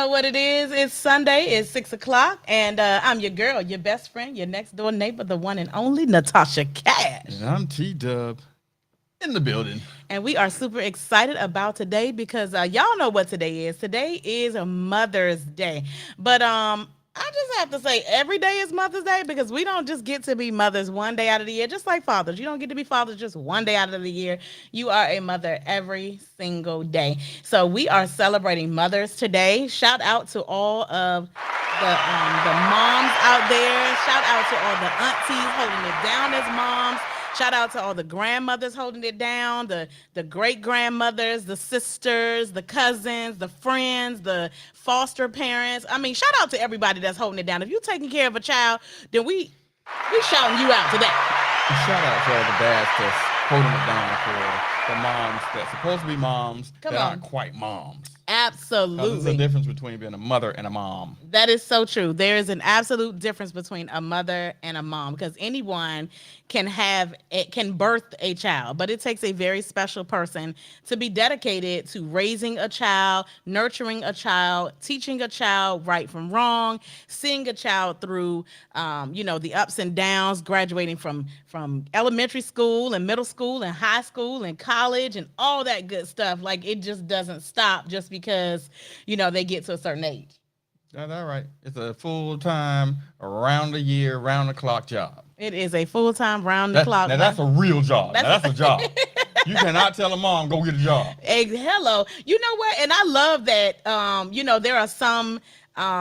know what it is. It's Sunday. It's 6 o'clock, and I'm your girl, your best friend, your next door neighbor, the one and only Natasha And Cash. I'm T Dub in the building. And we are super excited about today because y'all know what today is. Today is a Mother's Day, but I just have to say every day is Mother's Day because we don't just get to be mothers one day out of the year, just like fathers. You don't get to be fathers just one day out of the year. You are a mother every single day. So we are celebrating mothers today. Shout out to all of the moms out there. Shout out to all the aunties holding it down as moms. Shout out to all the grandmothers holding it down, the great grandmothers, the sisters, the cousins, the friends, the foster parents. I mean, shout out to everybody that's holding it down. If you're taking care of a child, then we shouting you out today. And shout out to all the dads that's holding it down for the moms that's supposed to be moms Come that on. aren't quite moms. Because there's a Absolutely. difference between being a mother and a mom. That is so true. There is an absolute difference between a mother and a mom because anyone can birth a child, but it takes a very special person to be dedicated to raising a child, nurturing a child, teaching a child right from wrong, seeing a child through, the ups and downs, graduating from elementary school and middle school and high school and college and all that good stuff. Like it just doesn't stop just because they get to a certain age. That's all right. It's a full time, around the year, round the clock job. It is a full time round the clock. Now that's a real job. Now That's- that's a job. You cannot tell a mom go get a job. Hello. You know what? And I love that. There are some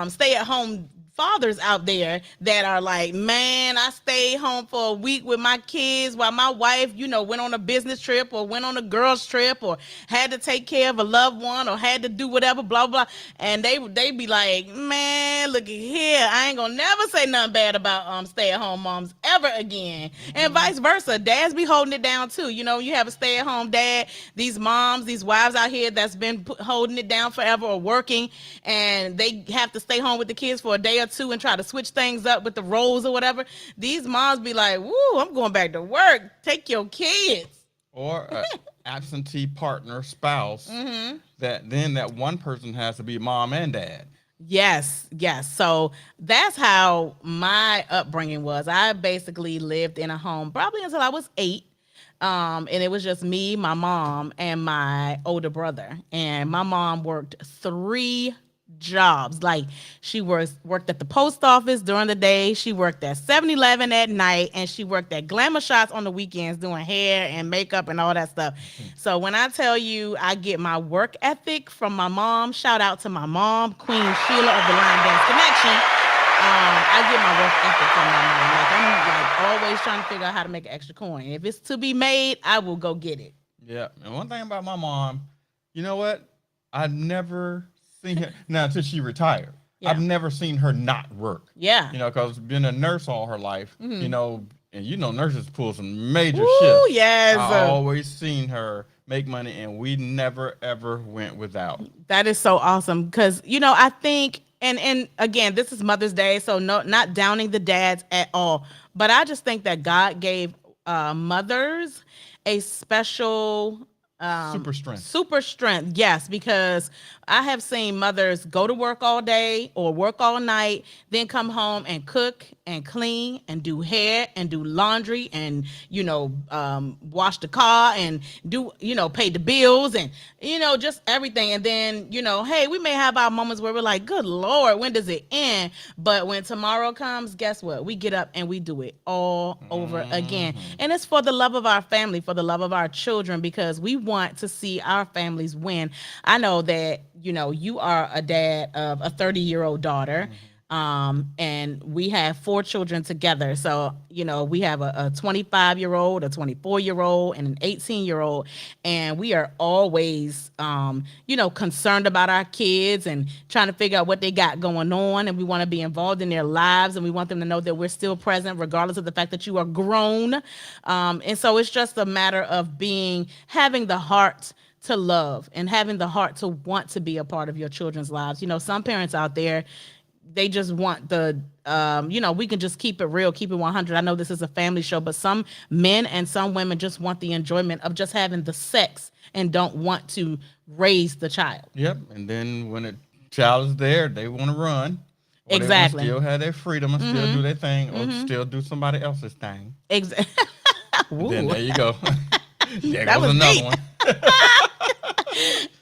stay at home fathers out there that are like, man, I stayed home for a week with my kids while my wife, went on a business trip or went on a girls trip or had to take care of a loved one or had to do whatever, blah, blah. And they be like, man, look at here. I ain't gonna never say nothing bad about stay at home moms ever again. And vice versa. Dads be holding it down too. You have a stay at home dad, these moms, these wives out here that's been holding it down forever or working, and they have to stay home with the kids for a day or two and try to switch things up with the roles or whatever. These moms be like, woo, I'm going back to work. Take your kids. Or an absentee partner, spouse, that one person has to be mom and dad. Yes, yes. So that's how my upbringing was. I basically lived in a home probably until I was 8. And it was just me, my mom, and my older brother. And my mom worked 3 jobs. Like she worked at the post office during the day, she worked at 7-Eleven at night, and she worked at Glamour Shots on the weekends doing hair and makeup and all that stuff. So when I tell you I get my work ethic from my mom, shout out to my mom, Queen Sheila of the Line Dance Connection. I get my work ethic from my mom. Like I'm like always trying to figure out how to make an extra coin. If it's to be made, I will go get it. Yeah. And one thing about my mom, you know what? I've never seen her now until she retired. Yeah. I've never seen her not work. Yeah. Because being a nurse all her life, and nurses pull some major Ooh, shifts. yes. I always seen her make money, and we never ever went without. That is so awesome because I think and again, this is Mother's Day, so no, not downing the dads at all, but I just think that God gave mothers a special Super strength. super strength. Yes, because I have seen mothers go to work all day or work all night, then come home and cook and clean and do hair and do laundry and wash the car and do pay the bills and just everything. And then hey, we may have our moments where we're like, good Lord, when does it end? But when tomorrow comes, guess what? We get up and we do it all over again. And it's for the love of our family, for the love of our children, because we want to see our families win. I know that you are a dad of a 30-year-old daughter. And we have 4 children together. So, we have a 25-year-old, a 24-year-old, and an 18-year-old. And we are always, concerned about our kids and trying to figure out what they got going on. And we want to be involved in their lives. And we want them to know that we're still present, regardless of the fact that you are grown. And so it's just a matter of having the heart to love and having the heart to want to be a part of your children's lives. Some parents out there, they just want we can just keep it real, keep it 100. I know this is a family show, but some men and some women just want the enjoyment of just having the sex and don't want to raise the child. Yep. And then when it child is there, they want to run, or they want to Exactly. still have their freedom and still do their thing, or still do somebody else's thing. Exactly. And then Ooh, there you go. There that goes was another deep. one.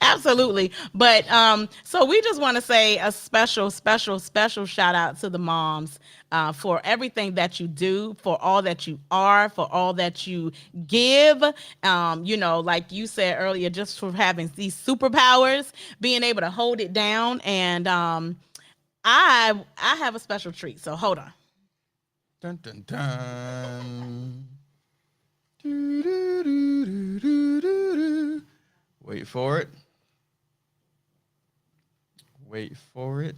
Absolutely. But so we just want to say a special, special, special shout out to the moms for everything that you do, for all that you are, for all that you give. Like you said earlier, just for having these superpowers, being able to hold it down. And I have a special treat. So hold on. Dun, dun, dun. Do, do, do, do, do, do, do. Wait for it. Wait for it.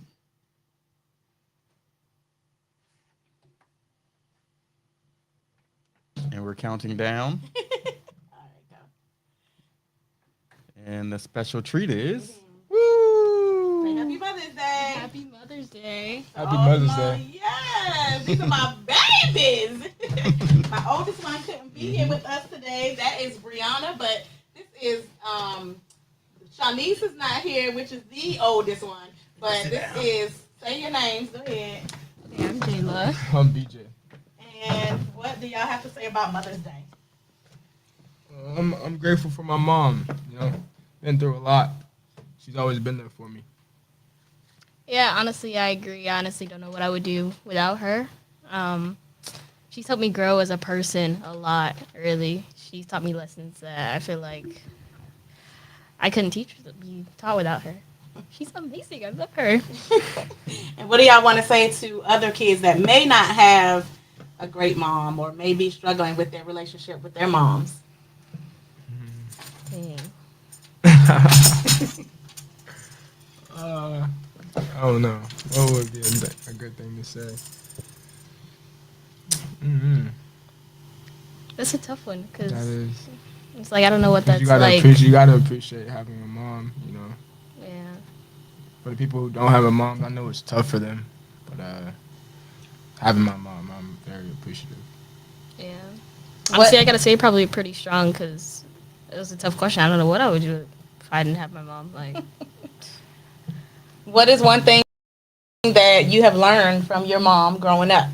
And we're counting down. And the special treat is. Woo! Happy Mother's Day. Happy Mother's Day. Happy Mother's Day. Yes, these are my babies. My oldest one couldn't be here with us today. That is Brianna, but this is Shanice is not here, which is the oldest one. But this is, say your names. Go ahead. Okay, I'm Jayla. I'm BJ. And what do y'all have to say about Mother's Day? I'm grateful for my mom. Been through a lot. She's always been there for me. Yeah, honestly, I agree. I honestly don't know what I would do without her. She's helped me grow as a person a lot, really. She's taught me lessons that I feel like I couldn't be taught without her. She's amazing. I love her. And what do y'all want to say to other kids that may not have a great mom or may be struggling with their relationship with their moms? Dang. I don't know. What would be a good thing to say? Mm-hmm. That's a tough one That because is. it's like I don't know what that's You gotta like. appreciate. You gotta appreciate having a mom. Yeah. For the people who don't have a mom, I know it's tough for them. But having my mom, I'm very appreciative. Yeah. Honestly, I gotta say probably pretty strong because it was a tough question. I don't know what I would do if I didn't have my mom. Like, What is one thing that you have learned from your mom growing up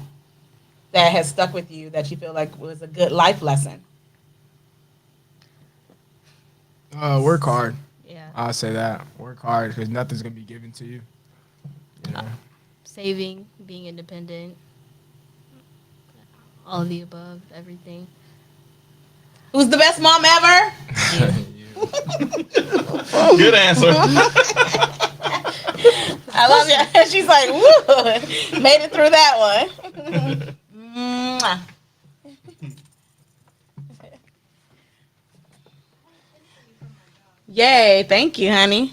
that has stuck with you that you feel like was a good life lesson? Work hard. yeah, I'll say that. Work hard because nothing's gonna be given to you. saving, being independent, all of the above, everything. Who's the best mom ever? Good answer. I love you. She's like, woo, made it through that one. Mwah. Yay, thank you, honey.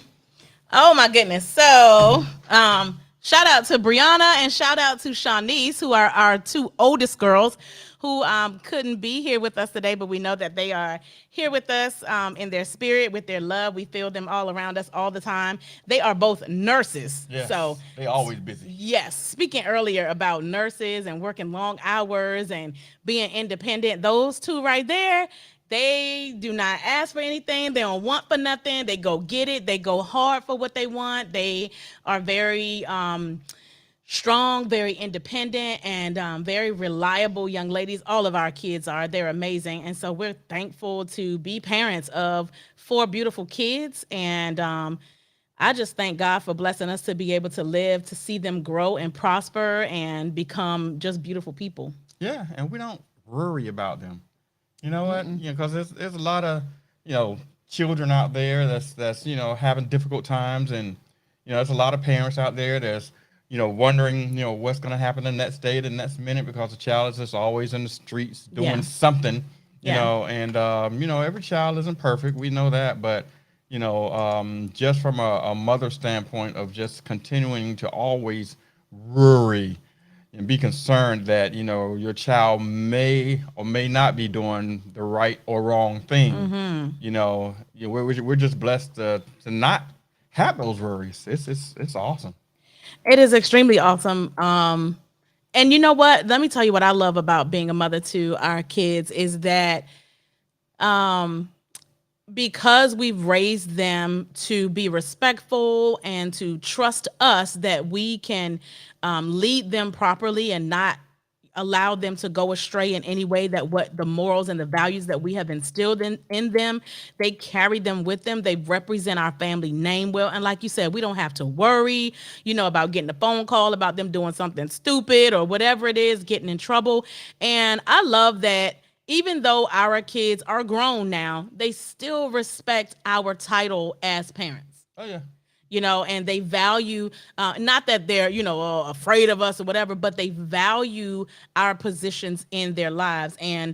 Oh my goodness. So, shout out to Brianna and shout out to Shanice, who are our two oldest girls who couldn't be here with us today, but we know that they are here with us in their spirit, with their love. We feel them all around us all the time. They are both nurses. Yes, So they always busy. yes, speaking earlier about nurses and working long hours and being independent, those two right there, they do not ask for anything. They don't want for nothing. They go get it. They go hard for what they want. They are very strong, very independent, and very reliable young ladies. All of our kids are. They're amazing. And so we're thankful to be parents of 4 beautiful kids. And I just thank God for blessing us to be able to live, to see them grow and prosper and become just beautiful people. Yeah, and we don't worry about them. You know what? Because there's a lot of children out there that's having difficult times, and there's a lot of parents out there that's wondering what's going to happen the next day, the next minute, because the child is just always in the streets doing Yeah. something. Yeah. And every child isn't perfect. We know that, but just from a mother standpoint of just continuing to always worry and be concerned that your child may or may not be doing the right or wrong thing. We're just blessed to not have those worries. It's awesome. It is extremely awesome. And you know what? Let me tell you what I love about being a mother to our kids is that because we've raised them to be respectful and to trust us that we can lead them properly and not allow them to go astray in any way, that what the morals and the values that we have instilled in them, they carry them with them. They represent our family name well. And like you said, we don't have to worry, about getting a phone call about them doing something stupid or whatever it is, getting in trouble. And I love that even though our kids are grown now, they still respect our title as parents. Oh yeah. And they value, not that they're, afraid of us or whatever, but they value our positions in their lives. And,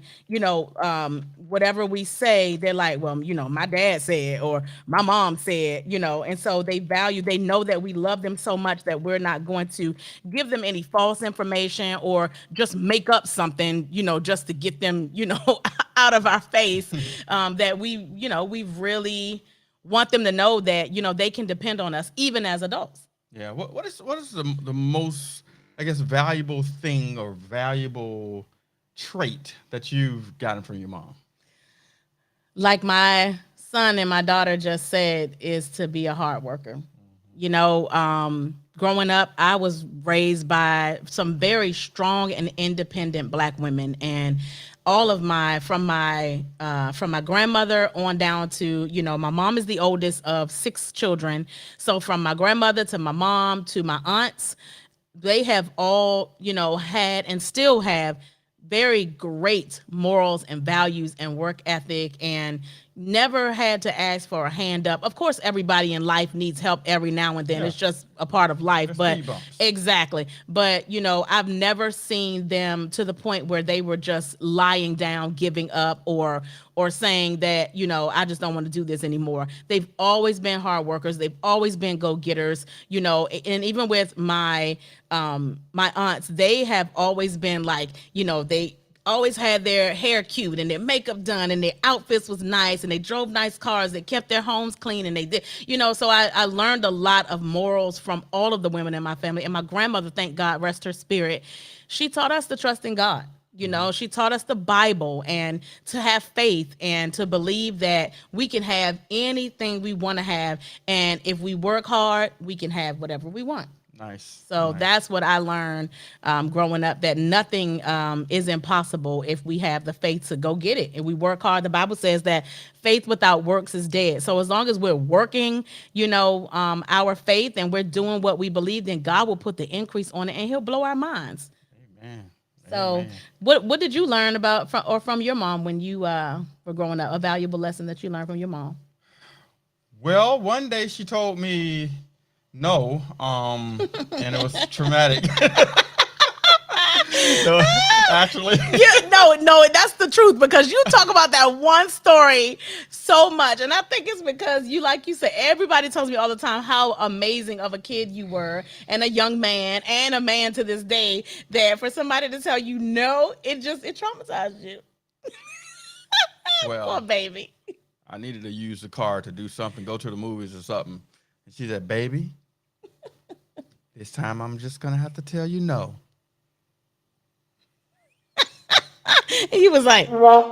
whatever we say, they're like, well, my dad said, or my mom said, and so they know that we love them so much that we're not going to give them any false information or just make up something, just to get them, out of our face, that we've really want them to know that they can depend on us even as adults. Yeah. What is the most, I guess, valuable thing or valuable trait that you've gotten from your mom? Like my son and my daughter just said, is to be a hard worker. Growing up, I was raised by some very strong and independent Black women, and all of from my grandmother on down to, my mom is the oldest of 6 children. So from my grandmother to my mom to my aunts, they have all, had and still have very great morals and values and work ethic, and never had to ask for a hand up. Of course, everybody in life needs help every now and then. Yeah. It's just a part of life. But exactly. But, I've never seen them to the point where they were just lying down, giving up, or saying that, I just don't want to do this anymore. They've always been hard workers. They've always been go-getters, and even with my aunts, they have always been like, they always had their hair cute and their makeup done and their outfits was nice and they drove nice cars. They kept their homes clean and they did, so I learned a lot of morals from all of the women in my family. And my grandmother, thank God, rest her spirit, she taught us to trust in God. She taught us the Bible and to have faith and to believe that we can have anything we want to have. And if we work hard, we can have whatever we want. Nice. So that's what I learned growing up, that nothing is impossible if we have the faith to go get it. And we work hard. The Bible says that faith without works is dead. So as long as we're working, our faith, and we're doing what we believe, then God will put the increase on it and he'll blow our minds. Amen. So what did you learn about from your mom when you were growing up? A valuable lesson that you learned from your mom? Well, one day she told me no, and it was traumatic. So, actually, no, that's the truth, because you talk about that one story so much, and I think it's because like you said, everybody tells me all the time how amazing of a kid you were, and a young man, and a man to this day, that for somebody to tell you no, it traumatized you. Well, poor baby. I needed to use the car to do something, go to the movies or something. And she said, baby, this time I'm just going to have to tell you no. He was like, that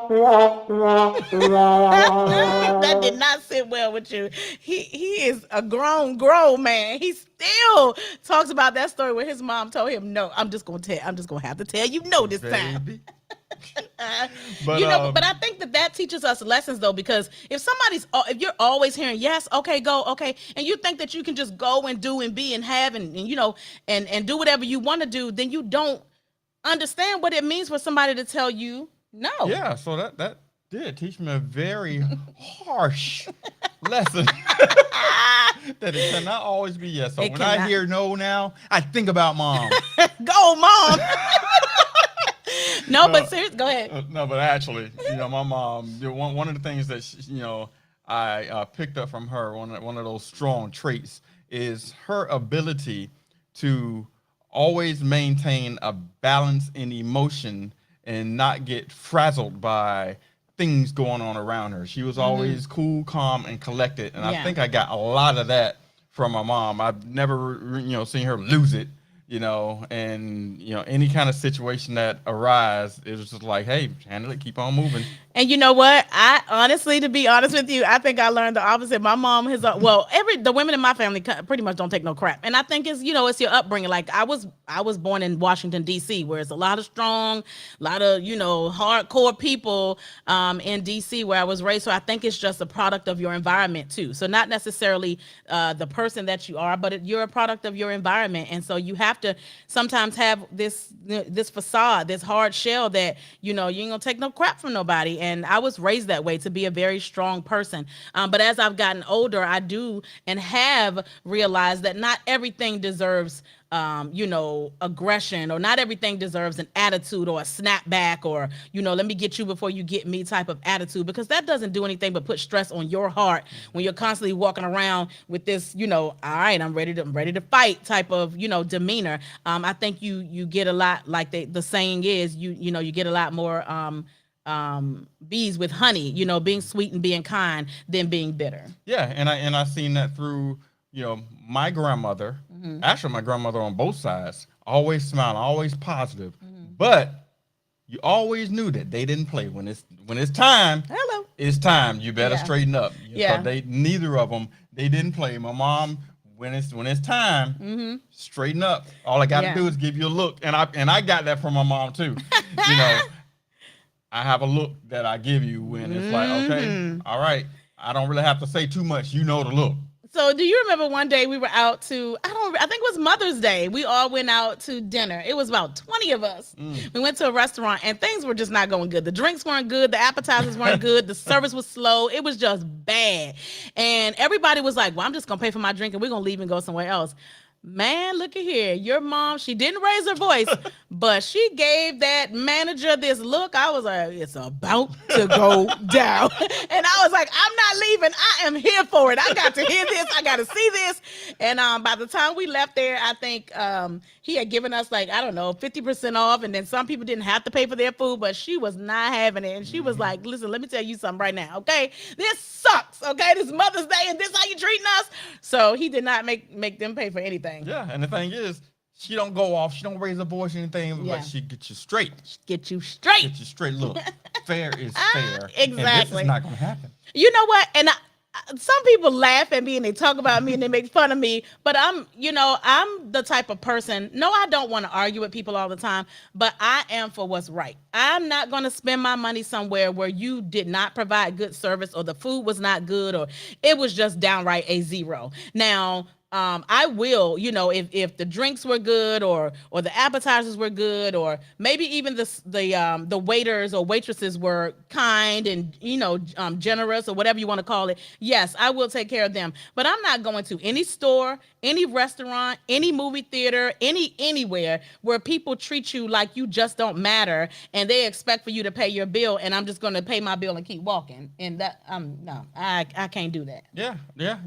did not sit well with you. He is a grown man. He still talks about that story where his mom told him, no, I'm just going to have to tell you no this time. But, but I think that teaches us lessons, though, because if you're always hearing yes, okay, go, okay, and you think that you can just go and do and be and have and and do whatever you want to do, then you don't understand what it means for somebody to tell you no. Yeah, so that did teach me a very harsh lesson. That it cannot always be yes. So when I hear no now, I think about mom. Go, mom. No, but seriously, go ahead. No, but actually, my mom, one of the things that I picked up from her, one of those strong traits, is her ability to always maintain a balance in emotion and not get frazzled by things going on around her. She was always cool, calm, and collected, and I think I got a lot of that from my mom. I've never, seen her lose it. and any kind of situation that arise, it was just like, hey, handle it, keep on moving. And you know what? I honestly, to be honest with you, I think I learned the opposite. My mom has, the women in my family pretty much don't take no crap. And I think it's your upbringing. Like I was born in Washington D.C., where it's a lot of strong, a lot of hardcore people in D.C. where I was raised. So I think it's just a product of your environment too. So not necessarily the person that you are, but you're a product of your environment. And so you have to sometimes have this facade, this hard shell that you ain't gonna take no crap from nobody. And I was raised that way, to be a very strong person. But as I've gotten older, I do and have realized that not everything deserves aggression, or not everything deserves an attitude or a snapback, or let me get you before you get me type of attitude, because that doesn't do anything but put stress on your heart when you're constantly walking around with this all right, I'm ready to fight type of demeanor. I think you get a lot, like the saying is, you get a lot more bees with honey, being sweet and being kind than being bitter. Yeah, and I seen that through my grandmother. Actually, my grandmother on both sides, always smiling, always positive. But you always knew that they didn't play when it's time. Hello. It's time. You better Yeah. straighten up. Yeah. So neither of them, they didn't play. My mom, when it's time, straighten up. All I got to Yeah. do is give you a look, and I got that from my mom too. I have a look that I give you when it's like, okay, all right, I don't really have to say too much. You know the look. So do you remember one day we were out to, I think it was Mother's Day. We all went out to dinner. It was about 20 of us. We went to a restaurant and things were just not going good. The drinks weren't good. The appetizers weren't good. The service was slow. It was just bad. And everybody was like, well, I'm just going to pay for my drink and we're going to leave and go somewhere else. Man, look at here. Your mom, she didn't raise her voice, but she gave that manager this look. I was like, it's about to go down. And I was like, I'm not leaving. I am here for it. I got to hear this. I got to see this. And by the time we left there, I think he had given us 50% off. And then some people didn't have to pay for their food, but she was not having it. And she was like, listen, let me tell you something right now. Okay. This sucks. Okay. This Mother's Day and this how you treating us. So he did not make them pay for anything. Yeah, and the thing is, she don't go off. She don't raise her voice or anything, Yeah. but she gets you straight. Get you straight. Get you straight. Look, fair is fair. And this Exactly. is not going to happen. You know what? And some people laugh at me and they talk about me and they make fun of me, but I'm the type of person, no, I don't want to argue with people all the time, but I am for what's right. I'm not going to spend my money somewhere where you did not provide good service, or the food was not good, or it was just downright a zero. Now, I will, if the drinks were good, or the appetizers were good, or maybe even the waiters or waitresses were kind and generous, or whatever you want to call it. Yes, I will take care of them. But I'm not going to any store, any restaurant, any movie theater, anywhere where people treat you like you just don't matter and they expect for you to pay your bill, and I'm just going to pay my bill and keep walking. And that no, I can't do that. Yeah.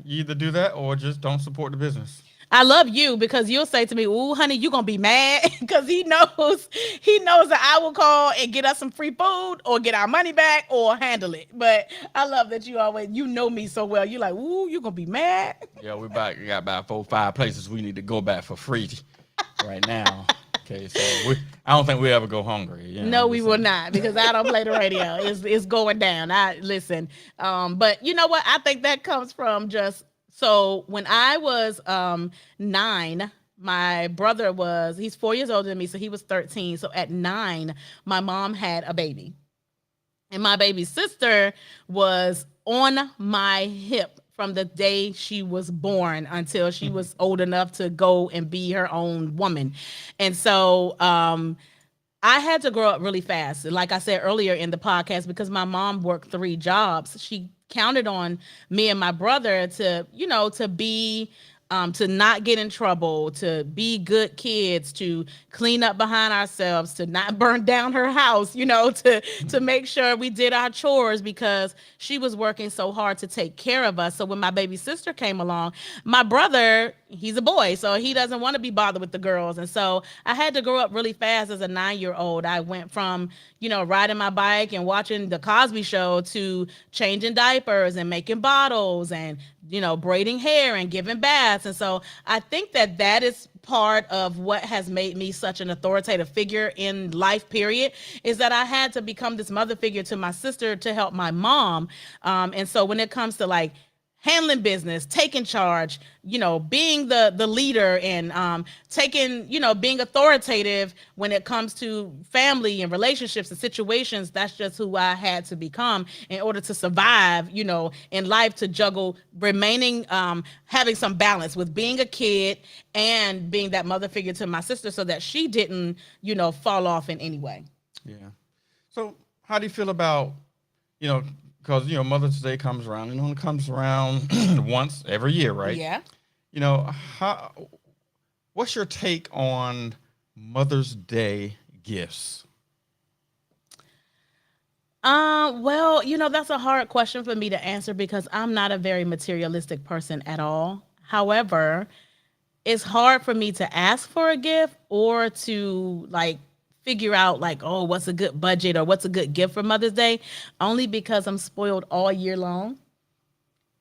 You either do that or just don't support the business. I love you because you'll say to me, "Ooh, honey, you gonna be mad," because he knows that I will call and get us some free food, or get our money back, or handle it. But I love that you know me so well. You're like, "Ooh, you gonna be mad?" Yeah, we got about 4-5 places we need to go back for free right now. Okay, so I don't think we ever go hungry. No, we will not, because I don't play the radio. It's going down. I listen. But you know what? I think that comes from just. So when I was 9, my brother he's 4 years older than me, so he was 13. So at 9, my mom had a baby. And my baby sister was on my hip from the day she was born until she was old enough to go and be her own woman. And so I had to grow up really fast. Like I said earlier in the podcast, because my mom worked 3 jobs, she counted on me and my brother to be to not get in trouble, to be good kids, to clean up behind ourselves, to not burn down her house, to make sure we did our chores, because she was working so hard to take care of us. So when my baby sister came along, my brother, he's a boy, so he doesn't want to be bothered with the girls. And so I had to grow up really fast as a 9-year-old. I went from, riding my bike and watching the Cosby Show to changing diapers and making bottles and braiding hair and giving baths. And so I think that that is part of what has made me such an authoritative figure in life, period, is that I had to become this mother figure to my sister to help my mom. And so when it comes to like handling business, taking charge, being the leader, and taking, being authoritative when it comes to family and relationships and situations, that's just who I had to become in order to survive, in life, to juggle remaining, having some balance with being a kid and being that mother figure to my sister so that she didn't, fall off in any way. Yeah. So how do you feel about, because Mother's Day comes around, it comes around once every year, right? Yeah. What's your take on Mother's Day gifts? Well, that's a hard question for me to answer because I'm not a very materialistic person at all. However, it's hard for me to ask for a gift or to like figure out like, oh, what's a good budget or what's a good gift for Mother's Day, only because I'm spoiled all year long.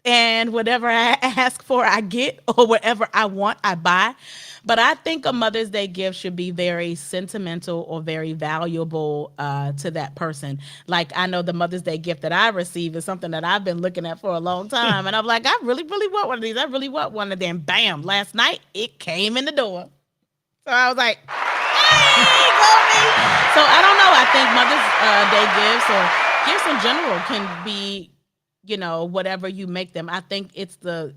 And whatever I ask for, I get, or whatever I want, I buy. But I think a Mother's Day gift should be very sentimental or very valuable to that person. Like, I know the Mother's Day gift that I received is something that I've been looking at for a long time. And I'm like, I really, really want one of these. I really want one of them. Bam, last night, it came in the door. So I was like, hey, go me. So I don't know. I think Mother's Day gifts or gifts in general can be, whatever you make them. I think it's the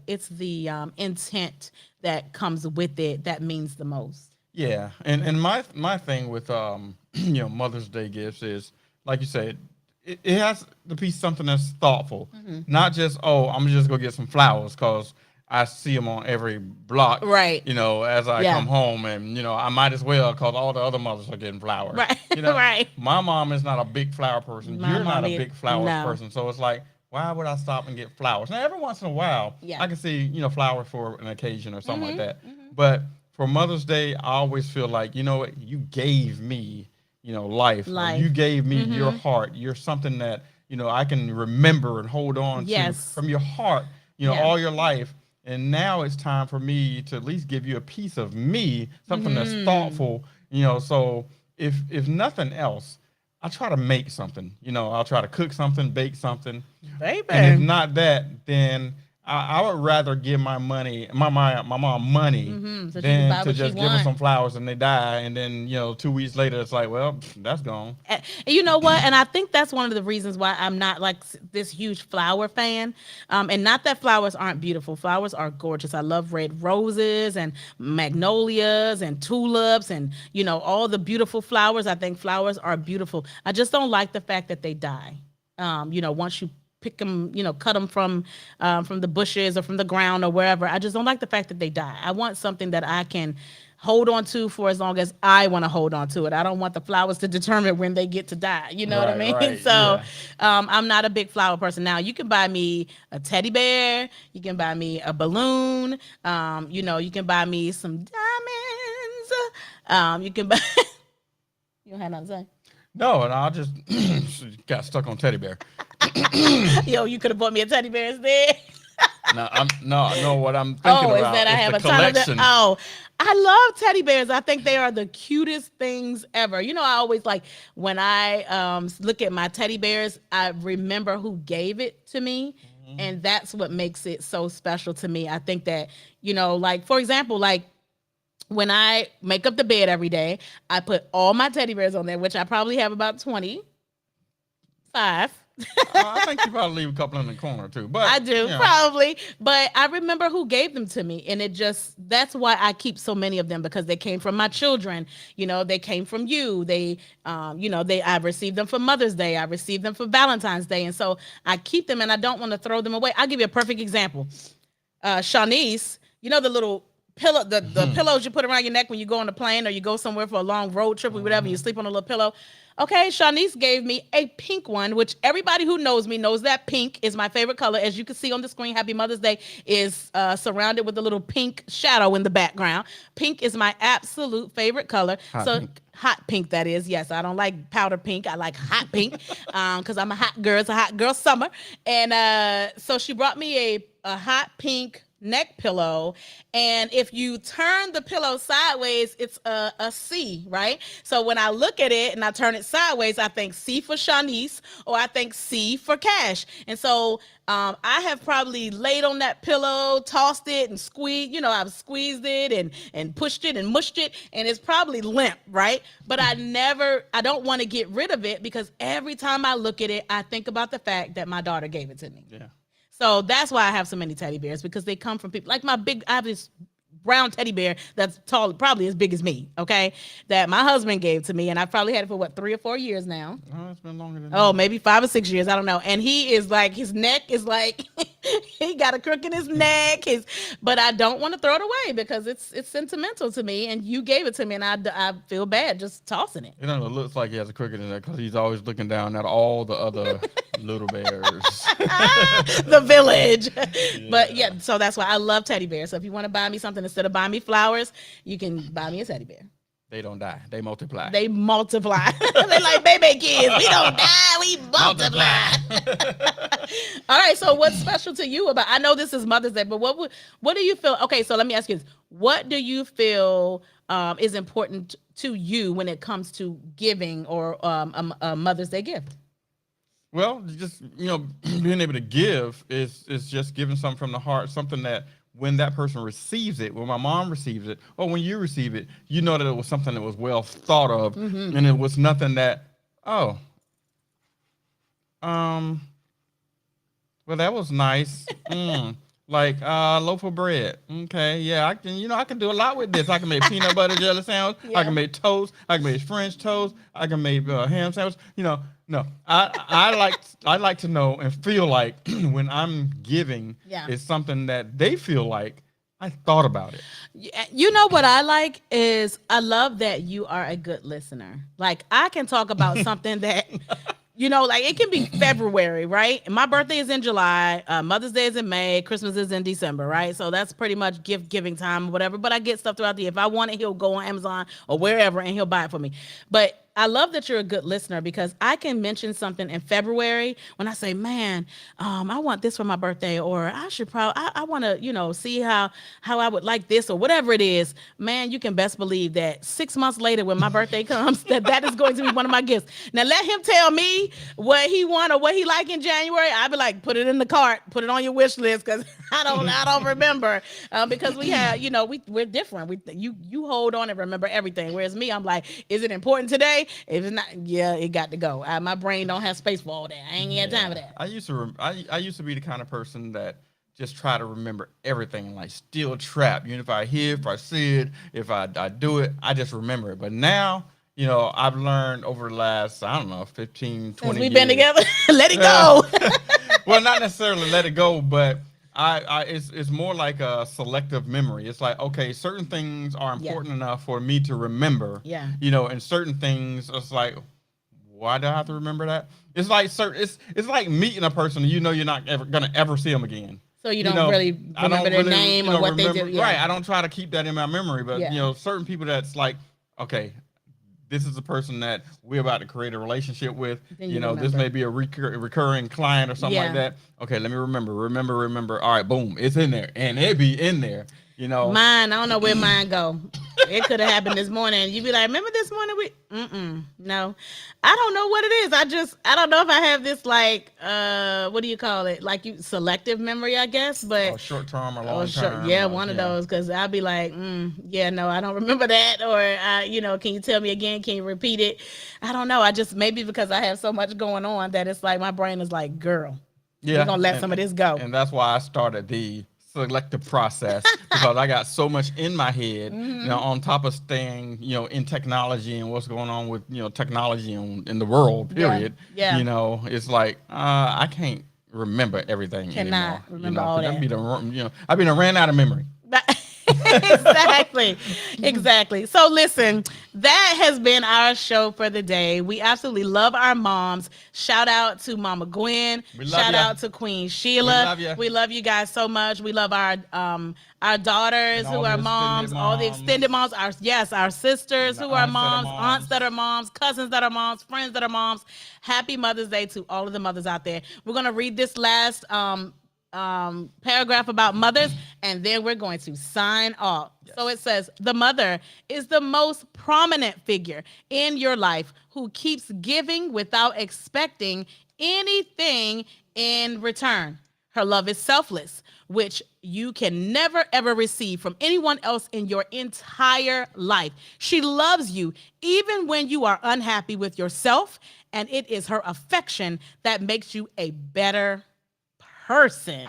intent that comes with it that means the most. Yeah, and my thing with Mother's Day gifts is, like you said, it has to be something that's thoughtful, not just, oh, I'm just gonna get some flowers because I see them on every block, right? As I come home, and I might as well because all the other mothers are getting flowers, right? Right. My mom is not a big flower person. You're not a big flowers person, so it's like, why would I stop and get flowers? Now, every once in a while, I can see, flowers for an occasion or something like that. But for Mother's Day, I always feel like, what, you gave me, life. You gave me your heart. You're something that, I can remember and hold on to from your heart, all your life. And now it's time for me to at least give you a piece of me, something that's thoughtful, so if nothing else, I try to make something, I'll try to cook something, bake something. Baby. And if not that, then I would rather give my money, my mom money, so than to just give her some flowers and they die. And then, 2 weeks later, it's like, well, that's gone. And you know what? And I think that's one of the reasons why I'm not like this huge flower fan. And not that flowers aren't beautiful. Flowers are gorgeous. I love red roses and magnolias and tulips and, all the beautiful flowers. I think flowers are beautiful. I just don't like the fact that they die. Once you pick them, cut them from the bushes or from the ground or wherever. I just don't like the fact that they die. I want something that I can hold on to for as long as I want to hold on to it. I don't want the flowers to determine when they get to die. You know what I mean? Right, So I'm not a big flower person. Now, you can buy me a teddy bear. You can buy me a balloon. You can buy me some diamonds. You can buy... You don't have nothing to say? No, and I just got stuck on teddy bear. Yo, you could have bought me a teddy bear instead. No, what I'm thinking about is that I have a collection. ton of them. Oh, I love teddy bears. I think they are the cutest things ever. I always like when I look at my teddy bears, I remember who gave it to me. And that's what makes it so special to me. I think that, like, for example, like when I make up the bed every day, I put all my teddy bears on there, which I probably have about 25. I think you probably leave a couple in the corner too, but I do probably, but I remember who gave them to me, and that's why I keep so many of them, because they came from my children. They came from you. I received them for Mother's Day. I received them for Valentine's Day, and so I keep them, and I don't want to throw them away. I'll give you a perfect example. Shanice, the little pillow, the pillows you put around your neck when you go on a plane or you go somewhere for a long road trip or whatever, you sleep on a little pillow. Okay, Shanice gave me a pink one, which everybody who knows me knows that pink is my favorite color. As you can see on the screen, Happy Mother's Day is surrounded with a little pink shadow in the background. Pink is my absolute favorite color. Hot so pink. hot pink, that is. Yes, I don't like powder pink. I like hot pink because I'm a hot girl. It's a hot girl summer. And so she brought me a hot pink neck pillow, and if you turn the pillow sideways, it's a C, right? So when I look at it and I turn it sideways, I think C for Shanice, or I think C for Cash. And so I have probably laid on that pillow, tossed it and squeezed, I've squeezed it and pushed it and mushed it, and it's probably limp, right? But I don't want to get rid of it, because every time I look at it, I think about the fact that my daughter gave it to me. Yeah. So that's why I have so many teddy bears, because they come from people like I have this brown teddy bear that's tall, probably as big as me, okay, that my husband gave to me, and I've probably had it for 3 or 4 years now. Oh, it's been longer than Oh, that. maybe 5 or 6 years, I don't know. And he is like, his neck is like he got a crook in his neck. But I don't want to throw it away because it's sentimental to me, and you gave it to me, and I feel bad just tossing it. It looks like he has a crooked in there because he's always looking down at all the other little bears. The village. But yeah, so that's why I love teddy bears. So if you want to buy me something, instead of buying me flowers, you can buy me a teddy bear. They don't die. They multiply. They multiply. They like baby kids. We don't die, we multiply. All right, so what's special to you about, I know this is Mother's Day, but what do you feel, okay, so let me ask you this. What do you feel is important to you when it comes to giving or a Mother's Day gift? Well, just being able to give is just giving something from the heart, something that when that person receives it, when my mom receives it, or when you receive it, you know that it was something that was well thought of, and it was nothing that, well, that was nice. Like loaf of bread. Okay, yeah, I can do a lot with this. I can make peanut butter jelly sandwich. Yeah. I can make toast. I can make French toast. I can make ham sandwich. No, I like to know and feel like when I'm giving, Yeah. it's something that they feel like I thought about it. You know what I like is, I love that you are a good listener. Like, I can talk about something that, like it can be February, right? And my birthday is in July, Mother's Day is in May, Christmas is in December, right? So that's pretty much gift giving time or whatever. But I get stuff throughout the year. If I want it, he'll go on Amazon or wherever and he'll buy it for me. But I love that you're a good listener, because I can mention something in February when I say, man, I want this for my birthday, or I should probably, I want to, see how I would like this, or whatever it is. Man, you can best believe that 6 months later when my birthday comes, that is going to be one of my gifts. Now let him tell me what he want or what he like in January. I'd be like, put it in the cart, put it on your wish list, because I don't remember, because we have, we're different. You hold on and remember everything. Whereas me, I'm like, is it important today? If it's not, yeah, it got to go. My brain don't have space for all that. I ain't got time for that. I used to be the kind of person that just try to remember everything, like steel trap. If I hear, if I see it, if I do it, I just remember it. But now, I've learned over the last, I don't know, 15, 20 Since we've years. been together, let it go. Well, not necessarily let it go, but it's more like a selective memory. It's like, okay, certain things are important enough for me to remember. Yeah. And certain things, it's like, why do I have to remember that? It's like it's like meeting a person you're not gonna see them again. So you don't really remember their name or what they do. Yeah. Right. I don't try to keep that in my memory, but Yeah. certain people that's like, okay, this is a person that we're about to create a relationship with. Then you This remember. may be a recurring client or something like Yeah. that. Okay, let me remember. All right, boom, it's in there, and it be in there. Mine, I don't know where mine go. It could have happened this morning. You'd be like, remember this morning? No. I don't know what it is. I don't know if I have this, like, what do you call it? Like, selective memory, I guess. But Short term or long term. yeah, one of those. Because I'll be like, no, I don't remember that. Or, can you tell me again? Can you repeat it? I don't know. Maybe because I have so much going on that it's like my brain is like, girl, we're going to let some of this go. And that's why I started the selective process, because I got so much in my head, on top of staying, in technology and what's going on with, technology in the world, period. Yeah. It's like, I can't remember everything Cannot anymore. remember all that. I've been ran out of memory. Exactly. So listen, that has been our show for the day. We absolutely love our moms. Shout out to Mama Gwen. We love Shout ya. out to Queen Sheila. love ya. We love you guys so much. We love our daughters And who all are the moms, extended all the moms. extended moms, our sisters And who the are aunts that are moms, moms. aunts that are moms, cousins that are moms, friends that are moms. Happy Mother's Day to all of the mothers out there. We're gonna read this last paragraph about mothers, and then we're going to sign off. So it says, the mother is the most prominent figure in your life who keeps giving without expecting anything in return. Her love is selfless, which you can never ever receive from anyone else in your entire life. She loves you even when you are unhappy with yourself, and it is her affection that makes you a better person. Amen.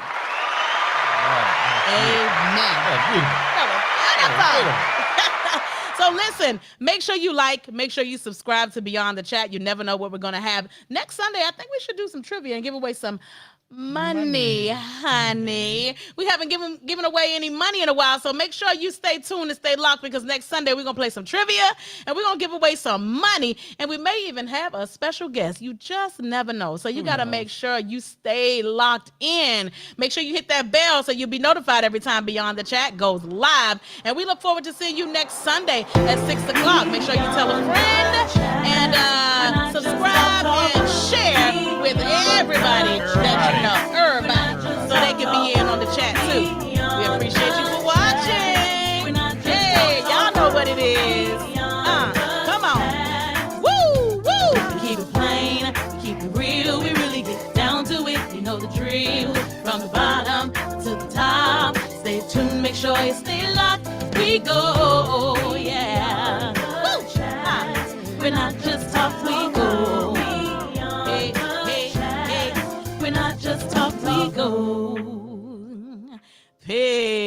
So listen, make sure you like, make sure you subscribe to Beyond the Chat. You never know what we're going to have. Next Sunday, I think we should do some trivia and give away some money, honey. We haven't given away any money in a while, so make sure you stay tuned and stay locked, because next Sunday we're going to play some trivia and we're going to give away some money, and we may even have a special guest. You just never know. So you got to make sure you stay locked in. Make sure you hit that bell so you'll be notified every time Beyond the Chat goes live. And we look forward to seeing you next Sunday at 6 o'clock. Make sure you tell a friend and subscribe and share with everybody that you know, everybody, so they can be in on the chat too. We appreciate you for watching. Hey, y'all know what it is. Come on. Woo, woo. Keep it plain, keep it real. We really get down to it. You know the drill. From the bottom to the top. Stay tuned, make sure you stay locked. We go, yeah. Woo. We're not just talk, we go. Hey, hey, hey. We're not just talk, we go. Peace.